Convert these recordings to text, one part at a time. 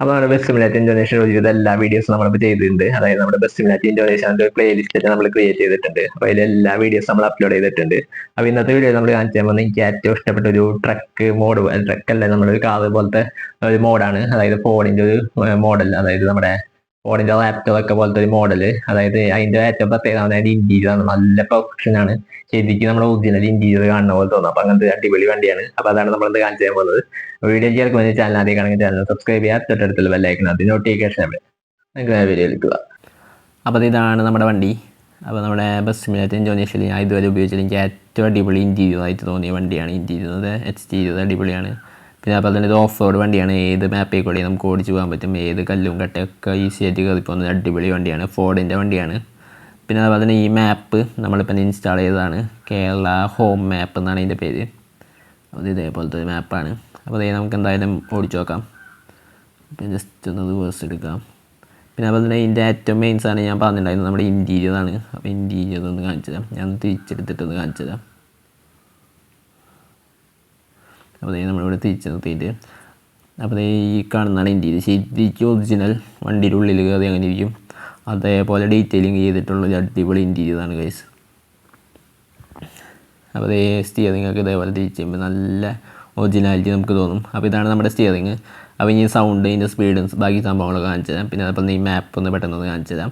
അപ്പോൾ നമ്മുടെ bus simulator Indonesia ഒരുവിധ എല്ലാ വീഡിയോസും നമ്മളിപ്പോൾ ചെയ്തിട്ടുണ്ട്. അതായത് നമ്മുടെ ബസ് സിമുലേറ്റർ ഇന്തോനേഷ്യ പ്ലേലിസ്റ്റ് നമ്മൾ ക്രിയേറ്റ് ചെയ്തിട്ടുണ്ട്. അപ്പോൾ അതിൽ എല്ലാ വീഡിയോസും നമ്മൾ അപ്ലോഡ് ചെയ്തിട്ടുണ്ട്. അപ്പോൾ ഇന്നത്തെ വീഡിയോ നമ്മൾ കാണിച്ചാൽ പോകുന്നത് എനിക്ക് ഏറ്റവും ഇഷ്ടപ്പെട്ട ഒരു ട്രക്ക് മോഡ്, ട്രക്ക് അല്ല, നമ്മളൊരു കാർ പോലത്തെ ഒരു മോഡാണ്. അതായത് ഫോണിന്റെ ഒരു മോഡൽ, അതായത് നമ്മുടെ ഫോണിന്റെ ലാപ്ടോപ്പ് പോലത്തെ ഒരു മോഡൽ. അതായത് അതിന്റെ ഏറ്റവും പ്രത്യേകത അതിന്റെ ഇന്റീരിയർ ആണ്, നല്ല പെർഫെക്ഷൻ ആണ്. ശരിക്കും നമ്മുടെ ഒറിജിനൽ ഇന്റീരിയർ കാണുന്ന പോലെ തോന്നും. അപ്പൊ അങ്ങനത്തെ അടിപൊളി വണ്ടിയാണ്. അപ്പൊ അതാണ് നമ്മൾ ഇന്ന് കാണിച്ചു തരാൻ പോകുന്നത്. വീഡിയോ ചേർക്കുമ്പോൾ ചാനൽ ആദ്യം കാണുമെങ്കിൽ ചാനൽ സബ്സ്ക്രൈബ് ചെയ്യാൻ തൊട്ടടുത്തുള്ള ബെല്ലൈക്കൺ അത് നോട്ടിഫിക്കേഷൻ നമുക്ക് വീഡിയോ എടുക്കുക. അപ്പോൾ ഇതാണ് നമ്മുടെ വണ്ടി. അപ്പോൾ നമ്മുടെ ബസ് സിമുലേറ്റർ ഇന്തോനേഷ്യയിൽ ഞാൻ ഇതുവരെ ഉപയോഗിച്ചത് എനിക്ക് ഏറ്റവും അടിപൊളി ഇന്റീരിയർ ആയിട്ട് തോന്നിയ വണ്ടിയാണ്. ഇന്റീരിയർ എക്സ്റ്റീരിയർ അടിപൊളിയാണ്. പിന്നെ അപ്പോൾ തന്നെ ഇത് ഓഫ് റോഡ് വണ്ടിയാണ്. ഏത് മാപ്പിൽ കൂടി നമുക്ക് ഓടിച്ച് പോകാൻ പറ്റും. ഏത് കല്ലും കട്ടയൊക്കെ ഈസി ആയിട്ട് കയറി പോകുന്ന അടിപൊളി വണ്ടിയാണ്. ഫോർഡിൻ്റെ വണ്ടിയാണ്. പിന്നെ അതുപോലെ തന്നെ ഈ മാപ്പ് നമ്മളിപ്പോൾ ഇൻസ്റ്റാൾ ചെയ്തതാണ്. കേരള ഹോം മാപ്പ് എന്നാണ് ഇതിൻ്റെ പേര്. അത് ഇതേപോലത്തെ ഒരു മാപ്പാണ്. അപ്പോൾ ഇത് നമുക്ക് എന്തായാലും ഓടിച്ചു നോക്കാം. പിന്നെ ജസ്റ്റ് ഒന്ന് റിവേഴ്സ് എടുക്കാം. പിന്നെ അതുപോലെ തന്നെ ഇതിൻ്റെ ഏറ്റവും മെയിൻ സാധനം ഞാൻ പറഞ്ഞിട്ടുണ്ടായിരുന്നു നമ്മുടെ ഇൻറ്റീരിയറാണ്. അപ്പോൾ ഇൻറ്റീരിയർ ഒന്ന് കാണിച്ചു തരാം. ഞാൻ തിരിച്ചെടുത്തിട്ടൊന്ന് കാണിച്ചു തരാം. അപ്പോൾ നമ്മളിവിടെ തിരിച്ച് നിർത്തിയിട്ട് അപ്പോൾ ഈ കാണുന്നതാണ് ഇൻറ്റീരിയർ. ശരിക്കും ഒറിജിനൽ വണ്ടിയുടെ ഉള്ളിൽ കയറി അങ്ങനെ ഇരിക്കും. അതേപോലെ ഡീറ്റെയിലിംഗ് ചെയ്തിട്ടുള്ളൊരു അടിപൊളി ഇൻറ്റീരിയറാണ് ഗൈസ്. അപ്പോൾ സ്റ്റിയറിംഗ് ഒക്കെ ഇതേപോലെ തിരിച്ച് ചെയ്യുമ്പോൾ നല്ല ഒറിജിനാലിറ്റി നമുക്ക് തോന്നും. അപ്പോൾ ഇതാണ് നമ്മുടെ സ്റ്റിയറിംഗ്. അപ്പോൾ ഇനി സൗണ്ട്, ഇതിൻ്റെ സ്പീഡും ബാക്കി സംഭവങ്ങളൊക്കെ കാണിച്ചു തരാം. പിന്നെ അതുപോലെ ഈ മാപ്പ് ഒന്ന് പെട്ടെന്ന് കാണിച്ചു തരാം.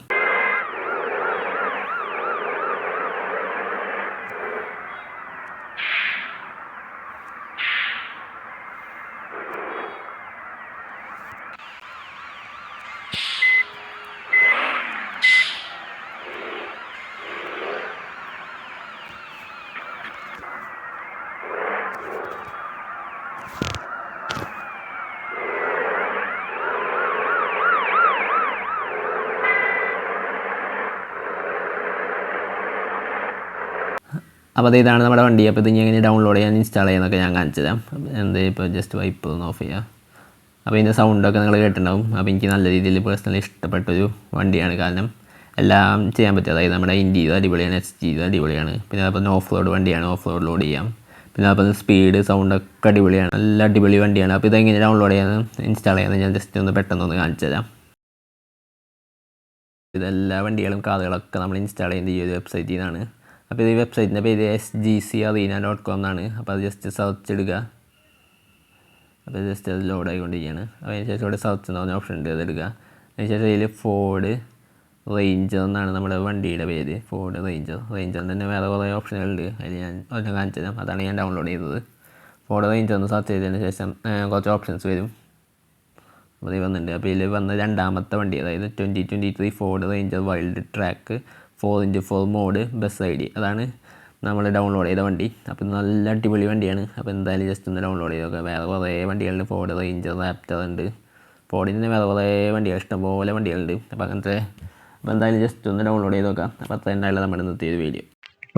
അപ്പോൾ ഇതാണ് നമ്മുടെ വണ്ടി. അപ്പോൾ ഇത് എങ്ങനെ ഡൗൺലോഡ് ചെയ്യാൻ ഇൻസ്റ്റാൾ ചെയ്യാനൊക്കെ ഞാൻ കാണിച്ചു തരാം. എന്ത് ഇപ്പോൾ ജസ്റ്റ് വൈപ്പ് ഒന്ന് ഓഫ് ചെയ്യാം. അപ്പോൾ ഇതിൻ്റെ സൗണ്ടൊക്കെ നിങ്ങൾ കേട്ടിട്ടുണ്ടാവും. അപ്പോൾ എനിക്ക് നല്ല രീതിയിൽ പേഴ്സണലി ഇഷ്ടപ്പെട്ടൊരു വണ്ടിയാണ്. കാരണം എല്ലാം ചെയ്യാൻ പറ്റും. അതായത് നമ്മുടെ ഇൻറ്റീരിയർ അടിപൊളിയാണ്, എക്സ്റ്റീരിയർ അടിപൊളിയാണ്. പിന്നെ അതുപോലെ ഓഫ് റോഡ് വണ്ടിയാണ്, ഓഫ് റോഡ് ലോഡ് ചെയ്യാം. പിന്നെ അതുപോലെ സ്പീഡ് സൗണ്ടൊക്കെ അടിപൊളിയാണ്, നല്ല അടിപൊളി വണ്ടിയാണ്. അപ്പോൾ ഇതെങ്ങനെ ഡൗൺലോഡ് ചെയ്യാൻ ഇൻസ്റ്റാൾ ചെയ്യാൻ ഞാൻ ജസ്റ്റ് ഒന്ന് പെട്ടെന്നൊന്ന് കാണിച്ചു തരാം. ഇതെല്ലാ വണ്ടികളും കാറുകളൊക്കെ നമ്മൾ ഇൻസ്റ്റാൾ ചെയ്യുന്നത് ഈ ഒരു വെബ്സൈറ്റിൽ നിന്നാണ്. അപ്പോൾ ഈ വെബ്സൈറ്റിൻ്റെ പേര് sgcarena.com എന്നാണ്. അപ്പോൾ അത് ജസ്റ്റ് സെർച്ച് എടുക്കുക. അപ്പോൾ ജസ്റ്റ് അത് ലോഡ് ആയിക്കൊണ്ടിരിക്കുകയാണ്. അപ്പോൾ അതിന് ശേഷം ഇവിടെ സെർച്ച് എന്ന് പറഞ്ഞ ഓപ്ഷൻ ഉണ്ട്, അത് എടുക്കുക. അതിന് ശേഷം ഇതിൽ ഫോർഡ് റേഞ്ചർ എന്നാണ് നമ്മുടെ വണ്ടിയുടെ പേര്. ഫോർഡ് റേഞ്ചറിന് തന്നെ വേറെ കുറേ ഓപ്ഷനുകളുണ്ട്. അതിൽ ഞാൻ ഒരെണ്ണം കാണിച്ചു തരാം. അതാണ് ഞാൻ ഡൗൺലോഡ് ചെയ്തത്. ഫോർഡ് റേഞ്ചർ ഒന്ന് സെർച്ച് ചെയ്തതിന് ശേഷം കുറച്ച് ഓപ്ഷൻസ് വരും. അപ്പോൾ ഇത് വന്നിട്ടുണ്ട്. അപ്പോൾ ഇതിൽ വന്ന രണ്ടാമത്തെ വണ്ടി, അതായത് 2023 Ford Ranger Wildtrak 4x4 mode ബസ് ID, അതാണ് നമ്മൾ ഡൗൺലോഡ് ചെയ്ത വണ്ടി. അപ്പോൾ നല്ല അടിപൊളി വണ്ടിയാണ്. അപ്പോൾ എന്തായാലും ജസ്റ്റ് ഒന്ന് ഡൗൺലോഡ് ചെയ്ത് നോക്കുക. വേറെ കുറേ വണ്ടികളുണ്ട്. ഫോർഡ് റേഞ്ചർ, റാപ്റ്റർ ഉണ്ട്. ഫോർഡിന് തന്നെ വേറെ കുറേ വണ്ടികൾ, ഇഷ്ടംപോലെ വണ്ടികളുണ്ട്. അപ്പോൾ എന്തായാലും ജസ്റ്റ് ഒന്ന് ഡൗൺലോഡ് ചെയ്ത് നോക്കാം. അപ്പോൾ അത്ര എന്തായാലും നമ്മുടെ ഇന്നത്തെ ഒരു വീഡിയോ.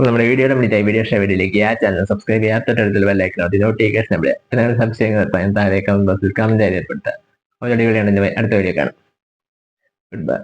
നമ്മുടെ വീഡിയോയുടെ വീഡിയോ വീഡിയോയിലേക്ക് ആ ചാനൽ സബ്സ്ക്രൈബ് ചെയ്യാൻ തൊട്ടടുത്തുള്ള ബെല്ലൈക്കൺ അത് നോട്ടിഫിക്കേഷൻ നമ്മൾ എന്തെങ്കിലും സംശയങ്ങൾ താഴെ കമന്റ് ബോക്സിൽ കമന്റ് ചെയ്യപ്പെടുത്താം. ഒരു അടിപൊളിയാണ്. അടുത്ത വീഡിയോ കാണാം. Good bye.